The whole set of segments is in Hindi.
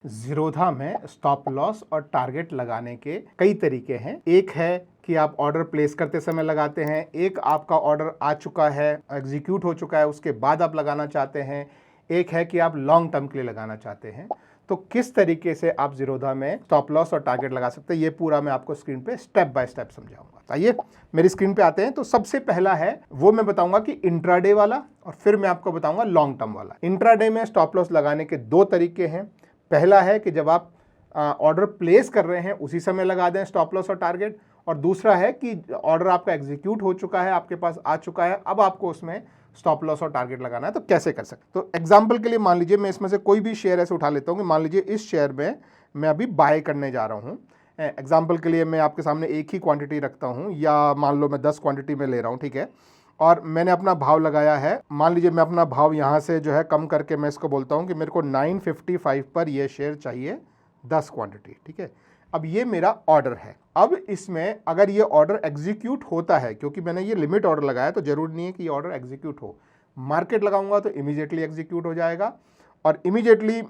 ज़ीरोधा में स्टॉप लॉस और टारगेट लगाने के कई तरीके हैं। एक है कि आप ऑर्डर प्लेस करते समय लगाते हैं, एक आपका ऑर्डर आ चुका है, एग्जीक्यूट हो चुका है, उसके बाद आप लगाना चाहते हैं, एक है कि आप लॉन्ग टर्म के लिए लगाना चाहते हैं। तो किस तरीके से आप ज़ीरोधा में स्टॉप लॉस और टारगेट लगा सकते हैं, ये पूरा मैं आपको स्क्रीन पे स्टेप बाय स्टेप समझाऊंगा। आइए मेरी स्क्रीन पे आते हैं। तो सबसे पहला है वो मैं बताऊंगा कि इंट्राडे वाला, और फिर मैं आपको बताऊंगा लॉन्ग टर्म वाला। इंट्राडे में स्टॉप लॉस लगाने के दो तरीके हैं। पहला है कि जब आप ऑर्डर प्लेस कर रहे हैं उसी समय लगा दें स्टॉप लॉस और टारगेट, और दूसरा है कि ऑर्डर आपका एग्जीक्यूट हो चुका है, आपके पास आ चुका है, अब आपको उसमें स्टॉप लॉस और टारगेट लगाना है। तो कैसे कर सकते? तो एग्जांपल के लिए मान लीजिए मैं इसमें से कोई भी शेयर ऐसे उठा लेता हूं कि मान लीजिए इस शेयर में मैं अभी बाय करने जा रहा हूं। एग्जाम्पल के लिए मैं आपके सामने एक ही क्वांटिटी रखता हूं, या मान लो मैं 10 क्वांटिटी में ले रहा हूं, ठीक है, और मैंने अपना भाव लगाया है। मान लीजिए मैं अपना भाव यहाँ से जो है कम करके मैं इसको बोलता हूँ कि मेरे को 955 पर ये शेयर चाहिए 10 क्वांटिटी, ठीक है। अब ये मेरा ऑर्डर है। अब इसमें अगर ये ऑर्डर एग्जीक्यूट होता है, क्योंकि मैंने ये लिमिट ऑर्डर लगाया तो जरूरी नहीं है कि ये ऑर्डर एग्जीक्यूट हो। मार्केट लगाऊंगा तो इमीडिएटली एग्जीक्यूट हो जाएगा, और इमीडिएटली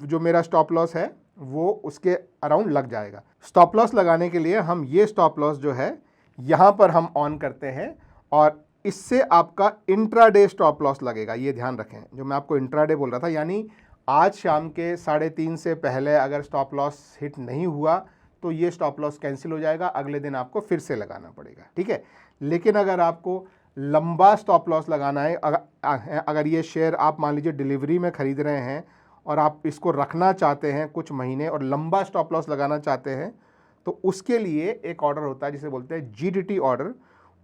जो मेरा स्टॉप लॉस है वो उसके अराउंड लग जाएगा। स्टॉप लॉस लगाने के लिए हम ये स्टॉप लॉस जो है यहाँ पर हम ऑन करते हैं, और इससे आपका इंट्राडे स्टॉप लॉस लगेगा। ये ध्यान रखें, जो मैं आपको इंट्राडे बोल रहा था, यानी आज शाम के 3:30 से पहले अगर स्टॉप लॉस हिट नहीं हुआ तो ये स्टॉप लॉस कैंसिल हो जाएगा, अगले दिन आपको फिर से लगाना पड़ेगा, ठीक है। लेकिन अगर आपको लंबा स्टॉप लॉस लगाना है, अगर ये शेयर आप मान लीजिए डिलीवरी में खरीद रहे हैं और आप इसको रखना चाहते हैं कुछ महीने और लंबा स्टॉप लॉस लगाना चाहते हैं, तो उसके लिए एक ऑर्डर होता है जिसे बोलते हैं जीडीटी ऑर्डर।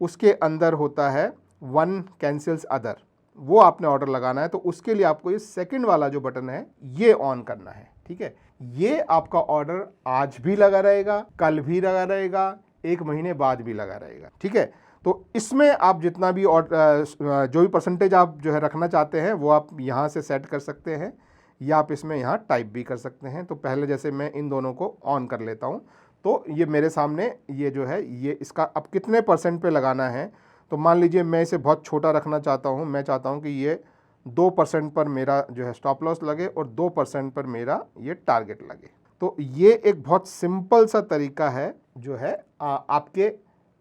उसके अंदर होता है वन कैंसिल्स अदर, वो आपने ऑर्डर लगाना है। तो उसके लिए आपको ये सेकंड वाला जो बटन है ये ऑन करना है, ठीक है। ये आपका ऑर्डर आज भी लगा रहेगा, कल भी लगा रहेगा, एक महीने बाद भी लगा रहेगा, ठीक है। तो इसमें आप जितना भी जो भी परसेंटेज आप जो है रखना चाहते हैं वो आप यहाँ से सेट कर सकते हैं, या आप इसमें यहाँ टाइप भी कर सकते हैं। तो पहले जैसे मैं इन दोनों को ऑन कर लेता हूँ, तो ये मेरे सामने ये जो है ये इसका अब कितने परसेंट पे लगाना है। तो मान लीजिए मैं इसे बहुत छोटा रखना चाहता हूँ, मैं चाहता हूँ कि ये 2% पर मेरा जो है स्टॉप लॉस लगे और 2% पर मेरा ये टारगेट लगे। तो ये एक बहुत सिंपल सा तरीका है जो है आपके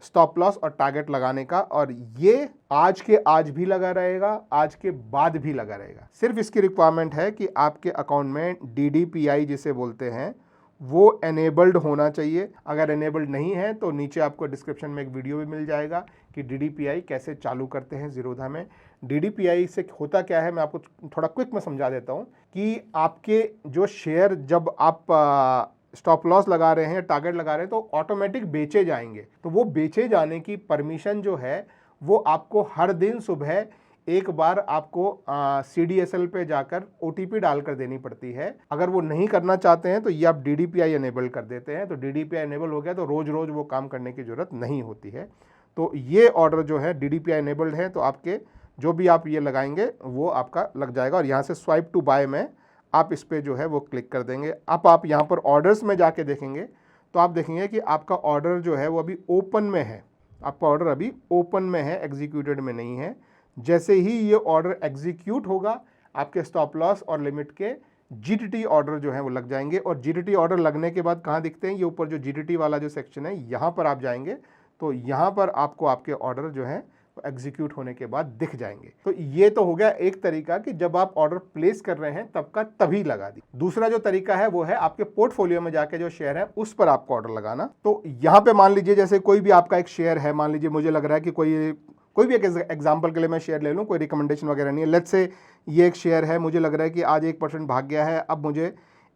स्टॉप लॉस और टारगेट लगाने का, और ये आज के आज भी लगा रहेगा, आज के बाद भी लगा रहेगा। सिर्फ इसकी रिक्वायरमेंट है कि आपके अकाउंट में DDPI जिसे बोलते हैं वो एनेबल्ड होना चाहिए। अगर एनेबल्ड नहीं है तो नीचे आपको डिस्क्रिप्शन में एक वीडियो भी मिल जाएगा कि DDPI कैसे चालू करते हैं ज़ीरोधा में। DDPI से होता क्या है मैं आपको थोड़ा क्विक में समझा देता हूँ कि आपके जो शेयर जब आप स्टॉप लॉस लगा रहे हैं, टारगेट लगा रहे हैं, तो ऑटोमेटिक बेचे जाएंगे। तो वो बेचे जाने की परमिशन जो है वो आपको हर दिन सुबह एक बार आपको CDSL पे जाकर OTP डालकर देनी पड़ती है। अगर वो नहीं करना चाहते हैं तो ये आप DDPI एनेबल कर देते हैं। तो DDPI एनेबल हो गया तो रोज रोज वो काम करने की जरूरत नहीं होती है। तो ये ऑर्डर जो है DDPI एनेबल्ड है, तो आपके जो भी आप ये लगाएंगे वो आपका लग जाएगा। और यहाँ से स्वाइप टू बाय में आप इस पर जो है वो क्लिक कर देंगे। अब आप यहाँ पर ऑर्डर्स में जाके देखेंगे तो आप देखेंगे कि आपका ऑर्डर जो है वो अभी ओपन में है। आपका ऑर्डर अभी ओपन में है, एग्जीक्यूटेड में नहीं है। जैसे ही ये ऑर्डर एग्जीक्यूट होगा आपके स्टॉप लॉस और लिमिट के जीडीटी ऑर्डर जो है वो लग जाएंगे। और जीडीटी ऑर्डर लगने के बाद कहाँ दिखते हैं, ये ऊपर जो जीडीटी वाला जो सेक्शन है यहाँ पर आप जाएंगे तो यहाँ पर आपको आपके ऑर्डर जो है एग्जीक्यूट होने के बाद दिख जाएंगे। तो ये तो हो गया एक तरीका कि जब आप ऑर्डर प्लेस कर रहे हैं तब का तभी लगा दी। दूसरा जो तरीका है वो है आपके पोर्टफोलियो में जाके जो शेयर है उस पर आपको ऑर्डर लगाना। तो यहाँ पे मान लीजिए जैसे कोई भी आपका एक शेयर है, मान लीजिए मुझे लग रहा है कि कोई भी एक एग्जांपल के लिए मैं शेयर ले लूँ, कोई रिकमेंडेशन वगैरह नहीं है। लेट्स से ये एक शेयर है, मुझे लग रहा है कि आज 1% भाग गया है, अब मुझे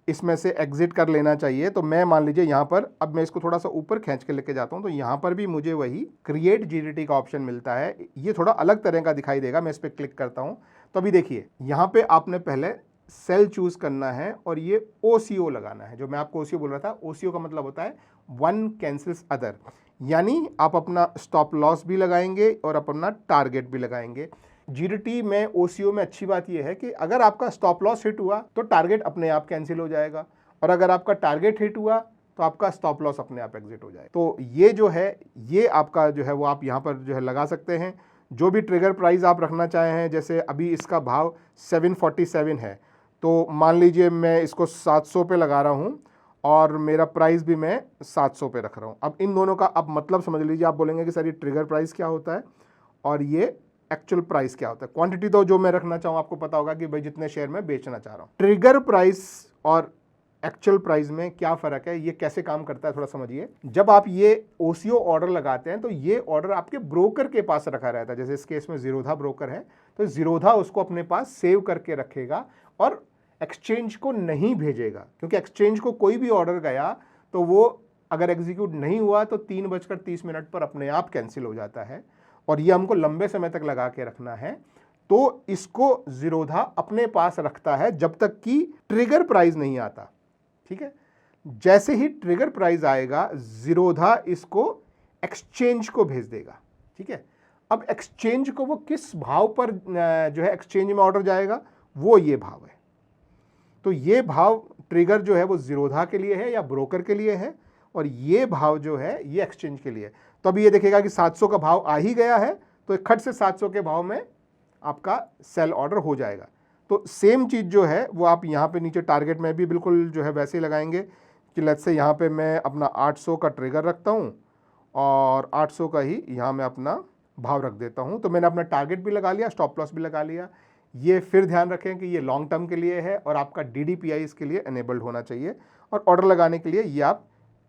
इसमें से एग्जिट कर लेना चाहिए। तो मैं मान लीजिए यहाँ पर अब मैं इसको थोड़ा सा ऊपर खींच के लेके जाता हूँ, तो यहाँ पर भी मुझे वही क्रिएट जीडीटी का ऑप्शन मिलता है। ये थोड़ा अलग तरह का दिखाई देगा, मैं इस पर क्लिक करता हूँ तो अभी देखिए यहाँ पे आपने पहले सेल चूज करना है और ये OCO लगाना है। जो मैं आपको OCO बोल रहा था, OCO का मतलब होता है वन कैंसिल्स अदर, यानी आप अपना स्टॉप लॉस भी लगाएंगे और अपना टारगेट भी लगाएंगे। जीडीटी में OCO में अच्छी बात यह है कि अगर आपका स्टॉप लॉस हिट हुआ तो टारगेट अपने आप कैंसिल हो जाएगा, और अगर आपका टारगेट हिट हुआ तो आपका स्टॉप लॉस अपने आप एग्जिट हो जाएगा। तो ये जो है ये आपका जो है वो आप यहाँ पर जो है लगा सकते हैं। जो भी ट्रिगर प्राइस आप रखना चाहे हैं, जैसे अभी इसका भाव 747 है, तो मान लीजिए मैं इसको 700 पे लगा रहा हूँ और मेरा प्राइस भी मैं 700 पे रख रहा हूँ। अब इन दोनों का आप मतलब समझ लीजिए। आप बोलेंगे कि सर ये ट्रिगर प्राइस क्या होता है और ये एक्चुअल प्राइस क्या होता है। क्वांटिटी तो जो मैं रखना चाहूँ, आपको पता होगा कि भाई जितने शेयर मैं बेचना चाह रहा हूँ। ट्रिगर प्राइस और एक्चुअल प्राइस में क्या फ़र्क है, ये कैसे काम करता है थोड़ा समझिए। जब आप ये ओसीओ ऑर्डर लगाते हैं तो ये ऑर्डर आपके ब्रोकर के पास रखा रहता है। जैसे इस केस में जीरोधा ब्रोकर है तो जीरोधा उसको अपने पास सेव करके रखेगा और एक्सचेंज को नहीं भेजेगा, क्योंकि एक्सचेंज को कोई भी ऑर्डर गया तो वो अगर एग्जीक्यूट नहीं हुआ तो 3:30 पर अपने आप कैंसिल हो जाता है और ये हमको लंबे समय तक लगा के रखना है। तो इसको जीरोधा अपने पास रखता है जब तक कि ट्रिगर प्राइस नहीं आता। ठीक है, जैसे ही ट्रिगर प्राइस आएगा जीरोधा इसको एक्सचेंज को भेज देगा। ठीक है, अब एक्सचेंज को वो किस भाव पर जो है एक्सचेंज में ऑर्डर जाएगा, वो ये भाव है। तो ये भाव ट्रिगर जो है वो जीरोधा के लिए है या ब्रोकर के लिए है और ये भाव जो है ये एक्सचेंज के लिए है। तो अभी ये देखेगा कि 700 का भाव आ ही गया है तो खट से 700 के भाव में आपका सेल ऑर्डर हो जाएगा। तो सेम चीज़ जो है वो आप यहाँ पे नीचे टारगेट में भी बिल्कुल जो है वैसे ही लगाएंगे कि लेट्स से यहाँ पे मैं अपना 800 का ट्रिगर रखता हूँ और 800 का ही यहाँ मैं अपना भाव रख देता हूँ। तो मैंने अपना टारगेट भी लगा लिया, स्टॉप लॉस भी लगा लिया। ये फिर ध्यान रखें कि ये लॉन्ग टर्म के लिए है और आपका DDPI इसके लिए एनेबल्ड होना चाहिए। और ऑर्डर लगाने के लिए ये आप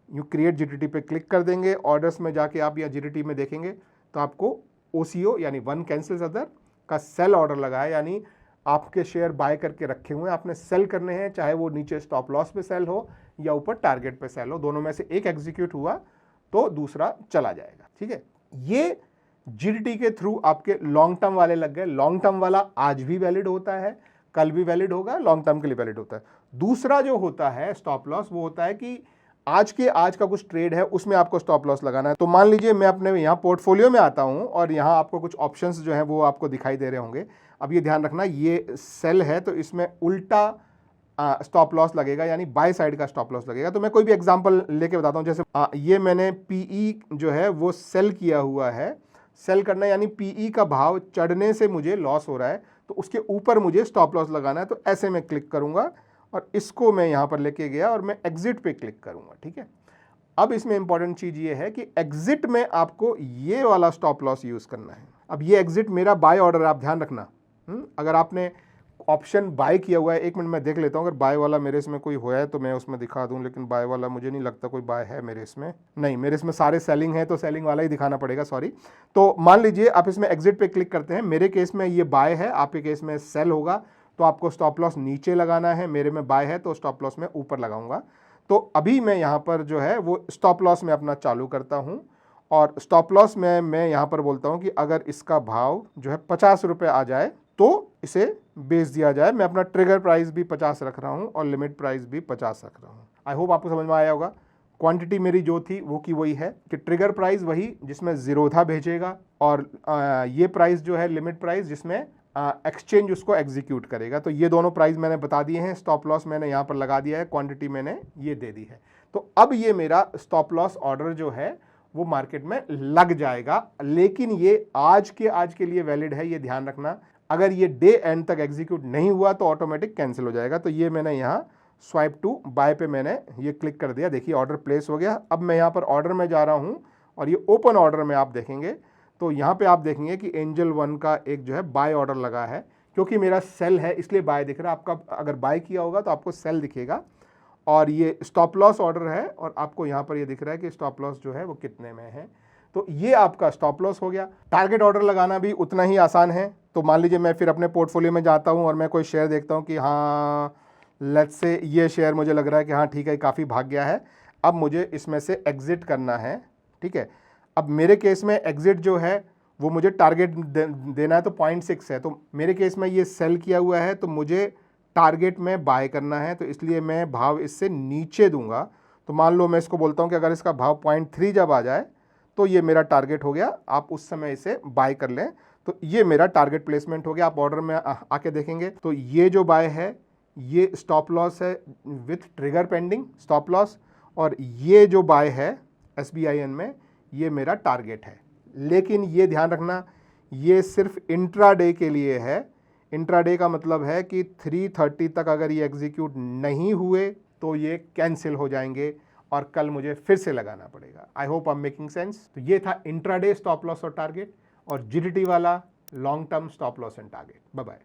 यूँ क्रिएट GTT पे क्लिक कर देंगे। ऑर्डर्स में जाके आप या GTT में देखेंगे तो आपको OCO यानी वन कैंसिल्स अदर का सेल ऑर्डर लगाया, यानी आपके शेयर बाय करके रखे हुए हैं, आपने सेल करने हैं, चाहे वो नीचे स्टॉप लॉस पे सेल हो या ऊपर टारगेट पे सेल हो, दोनों में से एक एग्जीक्यूट हुआ तो दूसरा चला जाएगा। ठीक है, ये GTT के थ्रू आपके लॉन्ग टर्म वाले लग गए। लॉन्ग टर्म वाला आज भी वैलिड होता है, कल भी वैलिड होगा, लॉन्ग टर्म के लिए वैलिड होता है। दूसरा जो होता है स्टॉप लॉस, वो होता है कि आज का कुछ ट्रेड है उसमें आपको स्टॉप लॉस लगाना है। तो मान लीजिए मैं अपने यहाँ पोर्टफोलियो में आता हूँ और यहाँ आपको कुछ ऑप्शंस जो हैं वो आपको दिखाई दे रहे होंगे। अब ये ध्यान रखना, ये सेल है तो इसमें उल्टा स्टॉप लॉस लगेगा, यानी बाय साइड का स्टॉप लॉस लगेगा। तो मैं कोई भी एग्जांपल लेके बताता हूँ। जैसे ये मैंने PE जो है वो सेल किया हुआ है। सेल करना यानी PE का भाव चढ़ने से मुझे लॉस हो रहा है तो उसके ऊपर मुझे स्टॉप लॉस लगाना है। तो ऐसे मैं क्लिक करूँगा और इसको मैं यहाँ पर लेके गया और मैं एग्जिट पे क्लिक करूँगा। ठीक है, अब इसमें इंपॉर्टेंट चीज़ ये है कि एग्जिट में आपको ये वाला स्टॉप लॉस यूज़ करना है। अब ये एग्जिट मेरा बाय ऑर्डर है, आप ध्यान रखना। अगर आपने ऑप्शन बाय किया हुआ है, एक मिनट मैं देख लेता हूँ अगर बाय वाला मेरे इसमें कोई हुआ है तो मैं उसमें दिखा दूँ, लेकिन बाय वाला मुझे नहीं लगता कोई बाय है मेरे इसमें। नहीं, मेरे इसमें सारे सेलिंग है तो सेलिंग वाला ही दिखाना पड़ेगा, सॉरी। तो मान लीजिए आप इसमें एग्जिट पे क्लिक करते हैं। मेरे केस में ये बाय है, आपके केस में सेल होगा तो आपको स्टॉप लॉस नीचे लगाना है। मेरे में बाय है तो स्टॉप लॉस में ऊपर लगाऊंगा। तो अभी मैं यहाँ पर जो है वो स्टॉप लॉस में अपना चालू करता हूँ और स्टॉप लॉस में मैं यहाँ पर बोलता हूँ कि अगर इसका भाव जो है 50 रुपये आ जाए तो इसे बेच दिया जाए। मैं अपना ट्रिगर प्राइस भी 50 रख रहा हूँ और लिमिट प्राइस भी 50 रख रहा हूँ। आई होप आपको समझ में आया होगा। क्वांटिटी मेरी जो थी वो की वही है कि ट्रिगर प्राइस वही जिसमें जीरोधा भेजेगा और ये प्राइस जो है लिमिट प्राइस जिसमें एक्सचेंज उसको एग्जीक्यूट करेगा। तो ये दोनों प्राइस मैंने बता दिए हैं। स्टॉप लॉस मैंने यहाँ पर लगा दिया है, क्वांटिटी मैंने ये दे दी है। तो अब ये मेरा स्टॉप लॉस ऑर्डर जो है वो मार्केट में लग जाएगा, लेकिन ये आज के लिए वैलिड है, ये ध्यान रखना। अगर ये डे एंड तक एग्जीक्यूट नहीं हुआ तो ऑटोमेटिक कैंसिल हो जाएगा। तो ये मैंने यहाँ स्वाइप टू बाय पे मैंने ये क्लिक कर दिया, देखिए ऑर्डर प्लेस हो गया। अब मैं यहाँ पर ऑर्डर में जा रहा हूँ और ये ओपन ऑर्डर में आप देखेंगे तो यहाँ पे आप देखेंगे कि एंजल वन का एक जो है बाय ऑर्डर लगा है। क्योंकि मेरा सेल है इसलिए बाय दिख रहा है, आपका अगर बाय किया होगा तो आपको सेल दिखेगा। और ये स्टॉप लॉस ऑर्डर है और आपको यहाँ पर ये दिख रहा है कि स्टॉप लॉस जो है वो कितने में है। तो ये आपका स्टॉप लॉस हो गया। टारगेट ऑर्डर लगाना भी उतना ही आसान है। तो मान लीजिए मैं फिर अपने पोर्टफोलियो में जाता हूँ और मैं कोई शेयर देखता हूँ कि हाँ लेट्स से ये शेयर मुझे लग रहा है कि हाँ ठीक है काफ़ी भाग गया है, अब मुझे इसमें से एग्जिट करना है। ठीक है, अब मेरे केस में एग्जिट जो है वो मुझे टारगेट देना है तो 0.6 है। तो मेरे केस में ये सेल किया हुआ है तो मुझे टारगेट में बाय करना है, तो इसलिए मैं भाव इससे नीचे दूंगा। तो मान लो मैं इसको बोलता हूँ कि अगर इसका भाव 0.3 जब आ जाए तो ये मेरा टारगेट हो गया, आप उस समय इसे बाय कर लें। तो ये मेरा टारगेट प्लेसमेंट हो गया। आप ऑर्डर में आके देखेंगे तो ये जो बाय है ये स्टॉप लॉस है with trigger pending stop loss, और ये जो बाय है SBIN में ये मेरा टारगेट है। लेकिन ये ध्यान रखना ये सिर्फ इंट्राडे के लिए है। इंट्राडे का मतलब है कि 3:30 तक अगर ये एग्जीक्यूट नहीं हुए तो ये कैंसिल हो जाएंगे और कल मुझे फिर से लगाना पड़ेगा। I hope I am making sense. तो ये था इंट्राडे स्टॉप लॉस और टारगेट, और जीडीटी वाला long term stop loss and target. Bye bye.